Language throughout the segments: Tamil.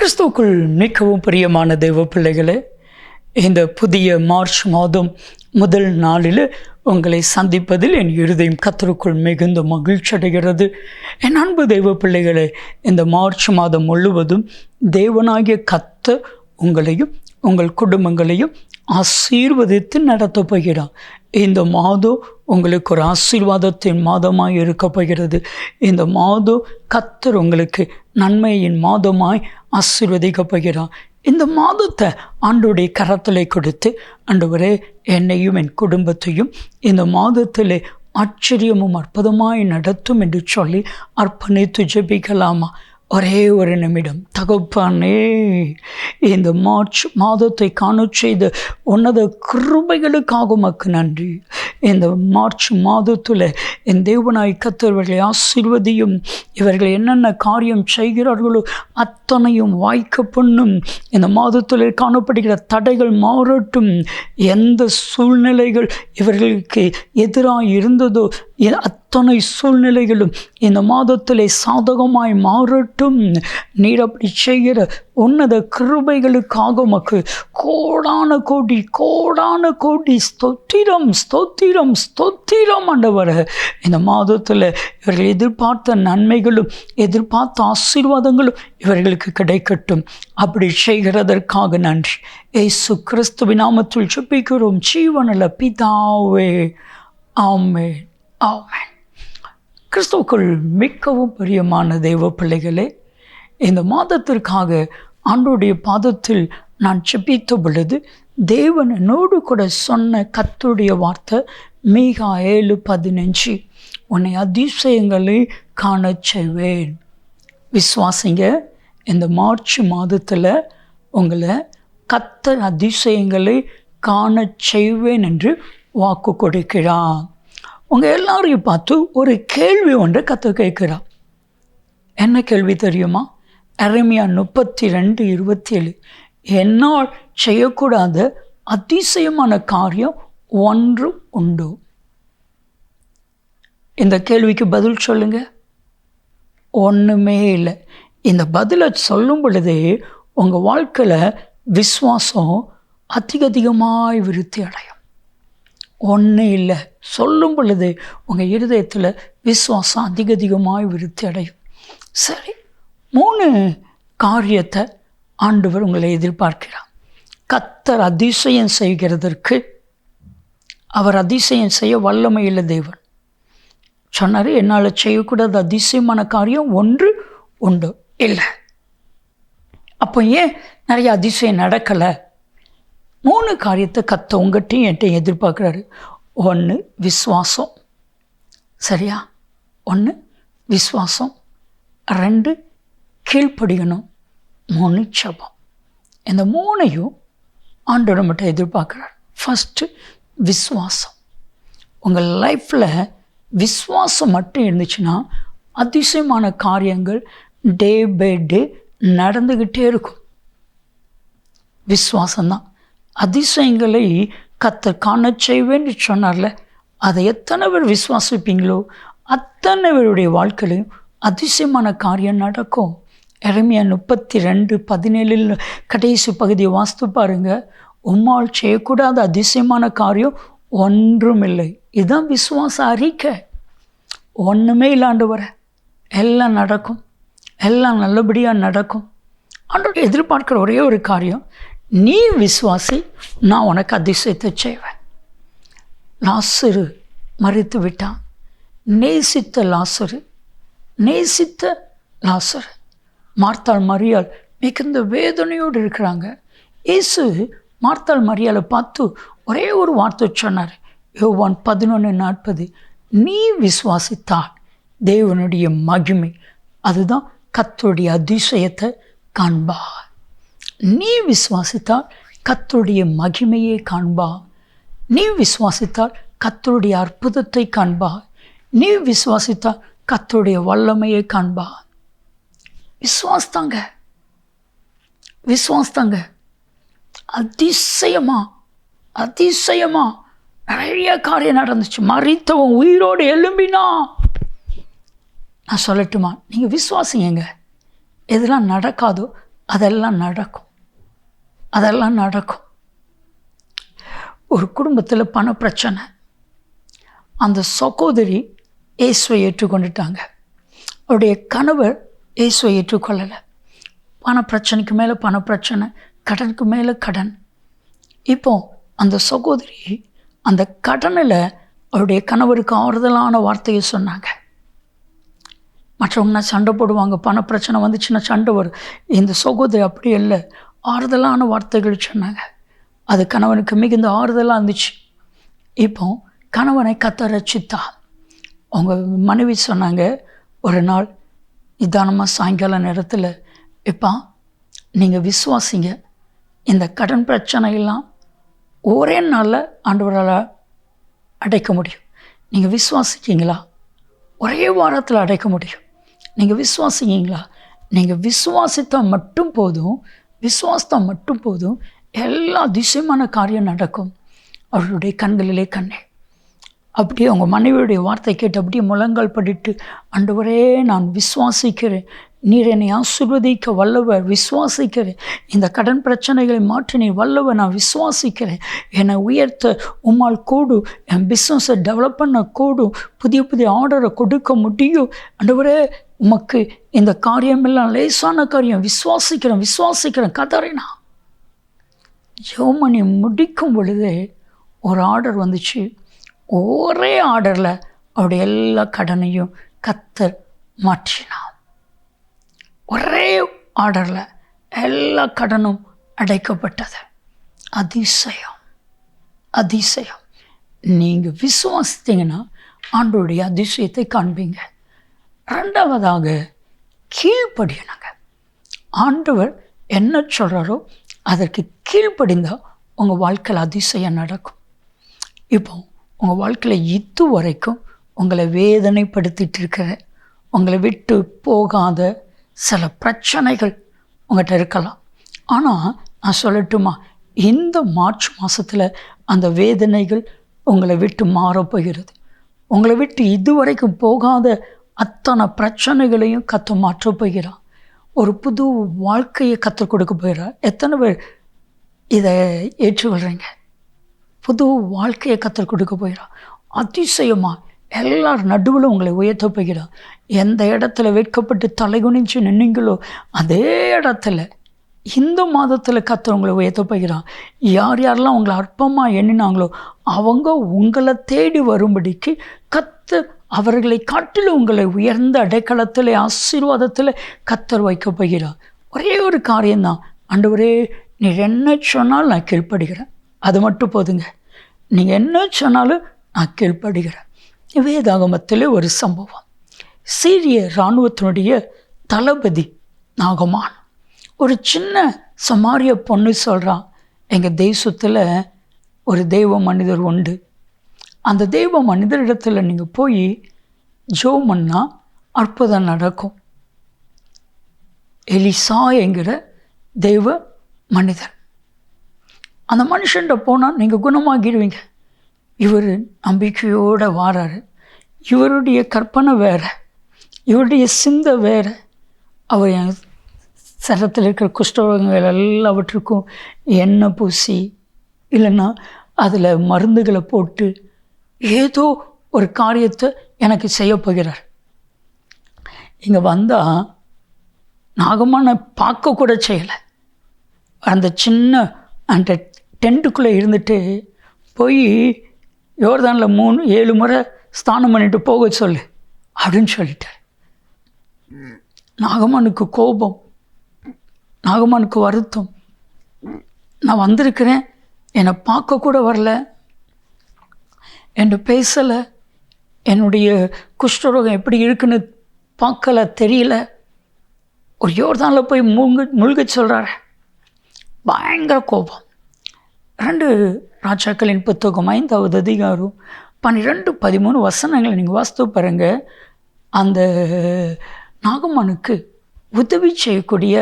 கிறிஸ்துவுக்குள் மிகவும் பிரியமான தெய்வ பிள்ளைகளே, இந்த புதிய மார்ச் மாதம் முதல் நாளில் உங்களை சந்திப்பதில் என் இருதயம் கர்த்தருக்குள் மிகுந்த மகிழ்ச்சி அடைகிறது. என் அன்பு தெய்வ பிள்ளைகளே, இந்த மார்ச் மாதம் முழுவதும் தேவனாகிய கர்த்தர் உங்களையும் உங்கள் குடும்பங்களையும் ஆசீர்வதித்து நடத்தப் போகிறார். இந்த மாதம் உங்களுக்கு ஒரு ஆசீர்வாதத்தின் மாதமாய் இருக்க போகிறது. இந்த மாதம் கர்த்தர் உங்களுக்கு நன்மையின் மாதமாய் ஆசீர்வதிக்க போகிறார். இந்த மாதத்தை ஆண்டவருடைய கரத்தில் கொடுத்து, ஆண்டவரே என்னையும் என் குடும்பத்தையும் இந்த மாதத்தில் ஆச்சரியமும் அற்புதமாய் நடத்தும் என்று சொல்லி அர்ப்பணித்து ஜெபிக்கலாமா? ஒரே ஒரு நிமிடம். தகப்பனே, இந்த மார்ச் மாதத்தை காண செய்த உன்னத கிருபைகளுக்காக உமக்கு நன்றி. இந்த மார்ச் மாதத்தில் என் தேவனாய் கர்த்தர்களை ஆசீர்வதியும். இவர்கள் என்னென்ன காரியம் செய்கிறார்களோ அத்தனையும் வாய்க்க பண்ணும். இந்த மாதத்தில் காணப்படுகிற தடைகள் மாறட்டும். எந்த சூழ்நிலைகள் இவர்களுக்கு எதிராக இருந்ததோ அத்தனை சூழ்நிலைகளும் இந்த மாதத்திலே சாதகமாய் மாறட்டும். நீர் அப்படி செய்கிற உன்னத கிருபைகளுக்காக உமக்கு கோடான கோடி ஸ்தோத்திரம் ஸ்தோத்திரம் ஸ்தோத்திரம் ஆண்டவரே. இந்த மாதத்தில் இவர்கள் எதிர்பார்த்த நன்மைகளும் எதிர்பார்த்த ஆசீர்வாதங்களும் இவர்களுக்கு கிடைக்கட்டும். அப்படி செய்கிறதற்காக நன்றி. இயேசு கிறிஸ்துவின் நாமத்தில் ஜெபிக்கிறோம் ஜீவனுள்ள பிதாவே, ஆமென் ஆமென். கிறிஸ்துவுக்குள் மிகவும் பிரியமான தெய்வ பிள்ளைகளே, இந்த மாதத்திற்காக ஆண்டவருடைய பாதத்தில் நான் ஜெபித்த பொழுது தேவன் என்னோடு கூட சொன்ன கர்த்தருடைய வார்த்தை மீகா 7:15, உன்னை அதிசயங்களை காண செய்வேன். விசுவாசிங்க, இந்த மார்ச் மாதத்தில் உங்களை கர்த்தர் அதிசயங்களை காண செய்வேன் என்று வாக்கு கொடுக்கிறான். உங்கள் எல்லாரையும் பார்த்து ஒரு கேள்வி ஒன்றை கர்த்தர் கேட்கிறான். என்ன கேள்வி தெரியுமா? எரேமியா 32:27, என்னால் செய்யக்கூடாத அதிசயமான காரியம் ஒன்று உண்டு. இந்த கேள்விக்கு பதில் சொல்லுங்க. ஒன்றுமே இல்லை. இந்த பதிலை சொல்லும் பொழுதே உங்கள் வாழ்க்கையில் விசுவாசம் அதிகமாய் விருத்தி அடையும். ஒன்றும் இல்லை சொல்லும் பொழுது உங்கள் இருதயத்தில் விசுவாசம் அதிகமாய் விருத்தி அடையும். சரி, 3 காரியத்தை ஆண்டவர் உங்களை எதிர்பார்க்கிறார். கர்த்தர் அதிசயம் செய்கிறதற்கு அவர் அதிசயம் செய்ய வல்லமையுள்ள தேவன். சொன்னார், என்னால் செய்யக்கூடாத அதிசயமான காரியம் ஒன்று உண்டு. இல்லை, அப்போ ஏன் நிறைய அதிசயம் நடக்கலை? 3 காரியத்தை கர்த்தர் உங்கள்கிட்டையும் என்கிட்டையும் எதிர்பார்க்குறாரு. 1 விசுவாசம். சரியா? 1 விசுவாசம், 2 கீழ்ப்படியணும், 3 ஜெபம். இந்த 3ஐயும் ஆண்டவர் மட்டும் எதிர்பார்க்குறாரு. ஃபஸ்ட்டு விசுவாசம். உங்கள் லைஃப்பில் விசுவாசம் மட்டும் இருந்துச்சுன்னா அதிசயமான காரியங்கள் டே பை டே நடந்துக்கிட்டே இருக்கும். விசுவாசம்தான் அதிசயங்களை கர்த்தர் காண செய்வேன்னு சொன்னார்ல, அதை எத்தனை பேர் விசுவாசிப்பீங்களோ அத்தனை பேருடைய வாழ்க்கையிலையும் அதிசயமான காரியம் நடக்கும். எரேமியா 32:17 கடைசி பகுதியை வாசித்து பாருங்க. உம்மால் செய்யக்கூடாத அதிசயமான காரியம் ஒன்றும் இல்லை. இதுதான் விசுவாச அறிக்கை. ஒன்றுமே இல்லாண்டு வர எல்லாம் நடக்கும், எல்லாம் நல்லபடியாக நடக்கும். ஆண்டவர் எதிர்பார்க்குற ஒரே ஒரு காரியம், நீ விசுவாசி, நான் உனக்கு அதிசயத்தை செய்வேன். லாசரு மரித்து விட்டான். நேசித்த லாசரு மார்த்தாள் மரியாள் மிகுந்த வேதனையோடு இருக்கிறாங்க. இயேசு மார்த்தாள் மரியாளை பார்த்து ஒரே ஒரு வார்த்தை சொன்னார். யோவான் 11:40, நீ விசுவாசித்தால் தேவனுடைய மகிமை, அதுதான் கர்த்தருடைய அதிசயத்தை காண்பார். நீ விசுவாசித்தால் கர்த்தருடைய மகிமையை காண்பார். நீ விசுவாசித்தால் கர்த்தருடைய அற்புதத்தை காண்பார். நீ விசுவாசித்தால் கர்த்தருடைய வல்லமையை காண்பார். விசுவாசத்தாங்க அதிசயமா நிறைய காரியம் நடந்துச்சு. மரித்தவன் உயிரோடு எழும்பினா. நான் சொல்லட்டுமா? நீங்கள் விசுவாசிங்க. எதெல்லாம் நடக்காதோ அதெல்லாம் நடக்கும். அதெல்லாம் நடக்கும். ஒரு குடும்பத்தில் பண பிரச்சனை. அந்த சகோதரி இயேசுவை ஏற்றுக்கொண்டுட்டாங்க. அவருடைய கணவர் இயேசுவை ஏற்றுக்கொள்ளலை. பண பிரச்சனைக்கு மேலே பண பிரச்சனை, கடனுக்கு மேலே கடன். இப்போ அந்த சகோதரி அந்த கடனில் அவருடைய கணவருக்கு ஆறுதலான வார்த்தையை சொன்னாங்க. மற்றவங்கன்னா சண்டை போடுவாங்க, பண பிரச்சனை வந்துச்சுன்னா சண்டை வரும். இந்த சகோதரி அப்படி இல்லை, ஆறுதலான வார்த்தைகள் சொன்னாங்க. அது கணவனுக்கு மிகுந்த ஆறுதலாக இருந்துச்சு. இப்போ கணவனை கர்த்தர் ரட்சித்தா. அவங்க மனைவி சொன்னாங்க, ஒரு நாள் நிதானமாக சாயங்கால நேரத்தில், இப்போ நீங்கள் விசுவாசிங்க, இந்த கடன் பிரச்சனையெல்லாம் ஒரே நாளில் ஆண்டவரால் அடைக்க முடியும். நீங்கள் விசுவாசிக்கிங்களா? ஒரே வாரத்தில் அடைக்க முடியும். நீங்கள் விசுவாசிக்கிங்களா? நீங்கள் விசுவாசித்தால் மட்டும் போதும், விசுவாசத்தால் மட்டும் போதும், எல்லா அதிசயமான காரியம் நடக்கும். அவர்களுடைய கண்களிலே கண்ணே. அப்படியே அவங்க மனைவியுடைய வார்த்தை கேட்டு அப்படியே முழங்கால் படிட்டு, ஆண்டவரே நான் விசுவாசிக்கிறேன், நீர் என்னை ஆசீர்வதிக்க வல்லவர், விசுவாசிக்கிறேன், இந்த கடன் பிரச்சனைகளை மாற்றி நீ வல்லவர், நான் விசுவாசிக்கிறேன், என்னை உயர்த்த உம்மால் கூடும், என் பிஸ்னஸை டெவலப் பண்ண கூடும், புதிய புதிய ஆர்டரை கொடுக்க முடியும், ஆண்டவரே உமக்கு இந்த காரியமெல்லாம் லேசான காரியம், விசுவாசிக்கிறேன் விசுவாசிக்கிறேன் கதறினா. ஜெபம் முடிக்கும் பொழுது ஒரு ஆர்டர் வந்துச்சு. ஒரே ஆர்டரில் அவருடைய எல்லா கடனையும் கர்த்தர் மாற்றினார். ஒரே ஆர்டரில் எல்லா கடனும் அடைக்கப்பட்டது. அதிசயம், அதிசயம். நீங்கள் விசுவாசித்தீங்கன்னா ஆண்டவருடைய அதிசயத்தை காண்பீங்க. ரெண்டாவதாக கீழ்ப்படியணுங்க. ஆண்டவர் என்ன சொல்கிறாரோ அதற்கு கீழ்ப்படிந்தால் உங்கள் வாழ்க்கையில் அதிசயம் நடக்கும். இப்போ உங்கள் வாழ்க்கையில் இது வரைக்கும் உங்களை வேதனைப்படுத்திட்டு இருக்கிற, உங்களை விட்டு போகாத சில பிரச்சனைகள் உங்கள்கிட்ட இருக்கலாம். ஆனால் நான் சொல்லட்டுமா, இந்த மார்ச் மாதத்தில் அந்த வேதனைகள் உங்களை விட்டு மாறப்போகிறது. உங்களை விட்டு இதுவரைக்கும் போகாத அத்தனை பிரச்சனைகளையும் கர்த்தர் மாற்றப் போகிறார். ஒரு புது வாழ்க்கையை கர்த்தர் கொடுக்க போகிறார். எத்தனை பேர் இதை ஏற்றுக்கொள்கிறீங்க? புது வாழ்க்கையை கர்த்தர் கொடுக்க போகிறார். அதிசயமாக எல்லார் நடுவில் உங்களை உயர்த்த போகிறார். எந்த இடத்துல வெட்கப்பட்டு தலைகுனிஞ்சு நின்னீங்களோ அதே இடத்துல இந்த மாதத்தில் கர்த்தர் உங்களை உயர்த்த போகிறார். யார் யாரெல்லாம் உங்களை அற்பமாக எண்ணினாங்களோ அவங்க உங்களை தேடி வரும்படிக்கு கர்த்தர் அவர்களை காட்டிலும் உங்களை உயர்ந்த அடைக்கலத்தில் ஆசீர்வாதத்தில் கர்த்தர் வைக்க போகிறார். ஒரே ஒரு காரியம்தான், ஆண்டவரே நீர் என்ன சொன்னாலும் நான் கீழ்ப்படுகிறேன், அது மட்டும் போதுங்க. நீங்கள் என்ன சொன்னாலும் நான் கீழ்ப்படுகிறேன். வேதாகமத்தில் ஒரு சம்பவம். சீரிய இராணுவத்தினுடைய தளபதி நாகமான் ஒரு சின்ன சமாரிய பொண்ணு சொல்கிறான், எங்கள் தேசத்தில் ஒரு தெய்வ மனிதர் உண்டு, அந்த தெய்வ மனிதரிடத்தில் நீங்கள் போய் ஜெபம் பண்ணால் அற்புதம் நடக்கும். எலிசா என்கிற தெய்வ மனிதர், அந்த மனுஷன்கிட்ட போனால் நீங்கள் குணமாகிடுவீங்க. இவர் நம்பிக்கையோடு வாராரு. இவருடைய கற்பனை வேறு, இவருடைய சிந்தை வேறு. அவர் என் சரத்தில் இருக்கிற குஷ்டரோகங்கள் எல்லாவற்றுக்கும் எண்ணெய் பூசி இல்லைன்னா அதில் மருந்துகளை போட்டு ஏதோ ஒரு காரியத்தை எனக்கு செய்ய போகிறார். இங்கே வந்தால் நாகமான பார்க்கக்கூட செய்யலை. அந்த சின்ன அந்த டென்ட்டுக்குள்ளே இருந்துட்டு போய் யோர்தானில் 7 முறை ஸ்நானம் பண்ணிட்டு போக சொல்லு அப்படின்னு சொல்லிட்டார். நாகமானுக்கு கோபம், நாகமானுக்கு வருத்தம். நான் வந்திருக்கிறேன், என்னை பார்க்கக்கூட வரல, என்கிட்ட பேசலை, என்னுடைய குஷ்டரோகம் எப்படி இருக்குன்னு பார்க்கல, தெரியல. ஒரு யோர்தானில் போய் முழுக சொல்கிறாரு. பயங்கர கோபம். 2 ராஜாக்களின் புத்தகம் 5வது அதிகாரம் 12-13 வசனங்களை நீங்கள் வாசித்து பாருங்க. அந்த நாகமானுக்கு உதவி செய்யக்கூடிய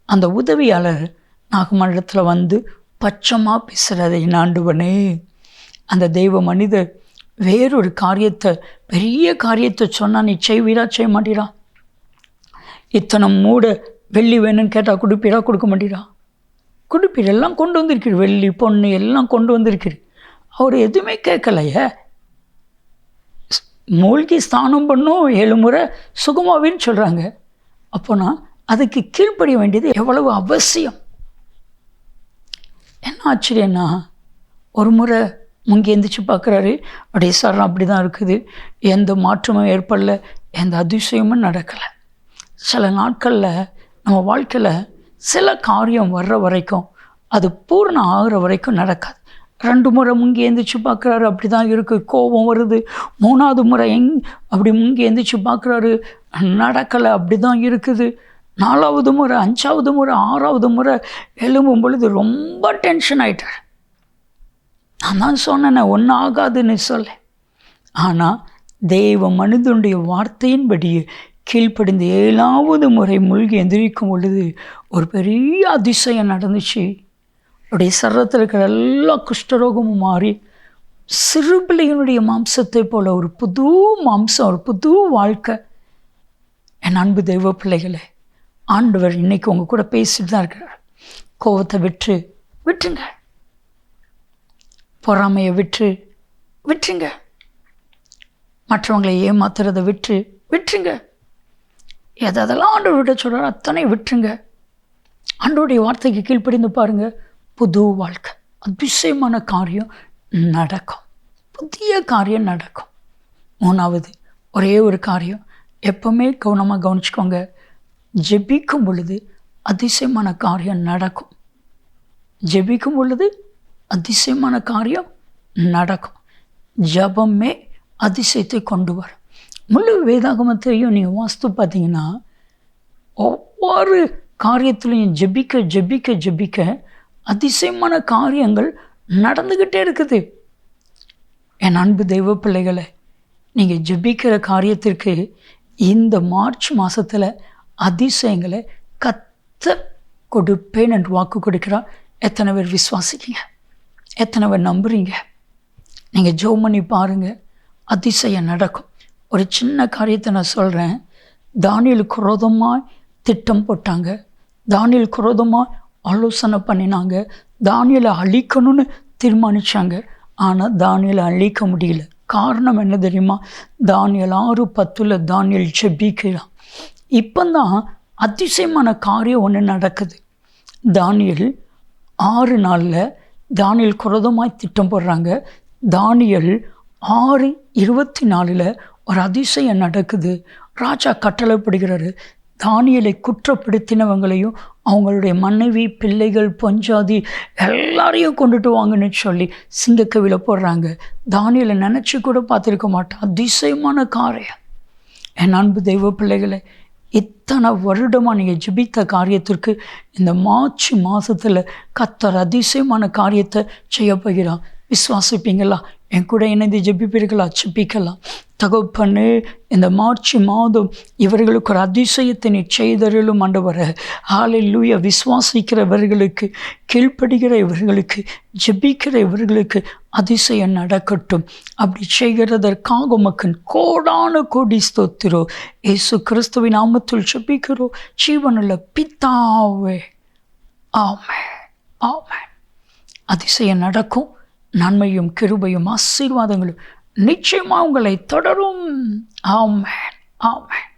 அந்த உதவியாளர் நாகமானிடத்தில் வந்து பச்சமாக பேசுகிறதை ஆண்டவனே, அந்த தெய்வ மனிதர் வேறொரு காரியத்தை, பெரிய காரியத்தை சொன்னால் நீ செய்வீரா செய்ய மாட்டீரா? இத்தனை மூட வெள்ளி வேணும்னு கேட்டால் கொடுப்பீரா? கொடுக்க மாட்டீரா? கொடுப்பீர். எல்லாம் கொண்டு வந்திருக்கிறீர், வெள்ளி பொண்ணு எல்லாம் கொண்டு வந்திருக்கிறீர். அவர் எதுவுமே கேட்கலையே. மூழ்கி ஸ்நானம் பண்ணும் 7 முறை சுகமாவின்னு சொல்கிறாங்க. அப்போனா அதுக்கு கீழ்ப்படிய வேண்டியது எவ்வளவு அவசியம். என்ன ஆச்சரியன்னா, ஒரு முறை முங்கி எந்திரிச்சு பார்க்குறாரு, அப்படியே சரணம் அப்படி தான் இருக்குது, எந்த மாற்றமும் ஏற்படல, எந்த அதிசயமும் நடக்கலை. சில நாட்களில் நம்ம வாழ்க்கையில் சில காரியம் வர்ற வரைக்கும், அது பூர்ணம் ஆகிற வரைக்கும் நடக்காது. 2 முறை முங்கி எந்திரிச்சு பார்க்குறாரு, அப்படி தான் இருக்குது, கோபம் வருது. 3வது முறை அப்படி முங்கி எந்திரிச்சு பார்க்குறாரு, நடக்கலை, அப்படி தான் இருக்குது. 4வது முறை, 5வது முறை, 6வது முறை எழும்பும் பொழுது ரொம்ப டென்ஷன் ஆகிட்டார். நான் தான் சொன்னேன் ஒன்றும் ஆகாதுன்னு சொல்ல. ஆனால் தெய்வ மனிதனுடைய வார்த்தையின்படியே கீழ்ப்படிந்து 7வது முறை மூழ்கி எந்திரிக்கும் பொழுது ஒரு பெரிய அதிசயம் நடந்துச்சு. அவருடைய சரீரத்தில் இருக்கிற எல்லா குஷ்டரோகமும் மாறி சிறு பிள்ளையினுடைய மாம்சத்தை போல ஒரு புது மாம்சம், ஒரு புது வாழ்க்கை. என் அன்பு தெய்வ பிள்ளைகளே, ஆண்டவர் இன்னைக்கு உங்கள் கூட பேசிட்டு தான் இருக்கிறார். கோபத்தை விட்டுருங்க, பொறாமையை விட்டுருங்க, மற்றவங்களை ஏமாத்துறதை விட்டுருங்க. எதெல்லாம் ஆண்டவர் விட சொல்கிறார் அத்தனை விட்டுருங்க. ஆண்டவருடைய வார்த்தைக்கு கீழ்ப்படிந்து பாருங்கள், புது வாழ்க்கை, அதிசயமான காரியம் நடக்கும், புதிய காரியம் நடக்கும். 3வது ஒரே ஒரு காரியம், எப்பவுமே கவனமாக கவனிச்சுக்கோங்க, ஜெபிக்கும் பொழுது அதிசயமான காரியம் நடக்கும். ஜெபிக்கும் பொழுது அதிசயமான காரியம் நடக்கும். ஜபமே அதிசயத்தை கொண்டு வரும். முழு வேதாகமத்தையும் நீங்கள் வாஸ்து பார்த்தீங்கன்னா, ஒவ்வொரு காரியத்திலையும் ஜெபிக்க அதிசயமான காரியங்கள் நடந்துக்கிட்டே இருக்குது. என் அன்பு தெய்வ பிள்ளைகளை, நீங்கள் ஜெபிக்கிற காரியத்திற்கு இந்த மார்ச் மாதத்தில் அதிசயங்களை கர்த்தர் கொடுப்பேன் என்று வாக்கு கொடுக்கிறார். எத்தனை பேர் விசுவாசிக்கீங்க? எத்தனை பேர் நம்புறீங்க? நீங்கள் ஜெபம் பண்ணி பாருங்கள், அதிசயம் நடக்கும். ஒரு சின்ன காரியத்தை நான் சொல்கிறேன். தானியேலுக்கு விரோதமாக திட்டம் போட்டாங்க, தானியேலுக்கு விரோதமாக ஆலோசனை பண்ணினாங்க, தானியேலை அழிக்கணும்னு தீர்மானித்தாங்க. ஆனால் தானியேலை அழிக்க முடியல. காரணம் என்ன தெரியுமா? தானியேல் 6:10 தானியேல் ஜெபிக்கிறான். இப்போ தான் அதிசயமான காரியம் ஒன்று நடக்குது. தானியேல் 6 நாளில் தானியேல் குரோதமாய் திட்டம் போடுறாங்க. தானியேல் 6:24 ஒரு அதிசயம் நடக்குது. ராஜா கட்டளைப்படுகிறாரு, தானியேலை குற்றப்படுத்தினவங்களையும் அவங்களுடைய மனைவி, பிள்ளைகள், பொஞ்சாதி எல்லாரையும் கொண்டுட்டு வாங்கன்னு சொல்லி சிங்கக்கவியில் போடுறாங்க. தானியேலை நினச்சி கூட பார்த்துருக்க மாட்டேன். அதிசயமான காரியம். என் அன்பு தெய்வ பிள்ளைகளை, இத்தனை வருடமாக நீங்கள் ஜெபித்த காரியத்திற்கு இந்த மார்ச் மாதத்தில் கர்த்தர் அதிசயமான காரியத்தை செய்ய போகிறான். விசுவாசிப்பீங்களா? என் கூட இணைந்து ஜெபிப்பீர்களா? ஜெபிக்கலாம். தகப்பனே, இந்த மார்ச் மாதம் இவர்களுக்கு ஒரு அதிசயத்தை நீ செய்தருளும் ஆண்டவரே. ஹல்லேலூயா. விசுவாசிக்கிறவர்களுக்கு, கீழ்ப்படுகிற இவர்களுக்கு, ஜெபிக்கிற இவர்களுக்கு அதிசயம் நடக்கட்டும். அப்படி செய்கிறதற்காக உமக்கு கோடான கோடி ஸ்தோத்திரம். இயேசு கிறிஸ்துவின் நாமத்தில் ஜெபிக்கிறோம் ஜீவனுள்ள பிதாவே, ஆமென், ஆமென். அதிசயம் நடக்கும். நன்மையும் கிருபையும் ஆசீர்வாதங்களும் நிச்சயமாக உங்களை தொடரும். ஆமென், ஆமென்.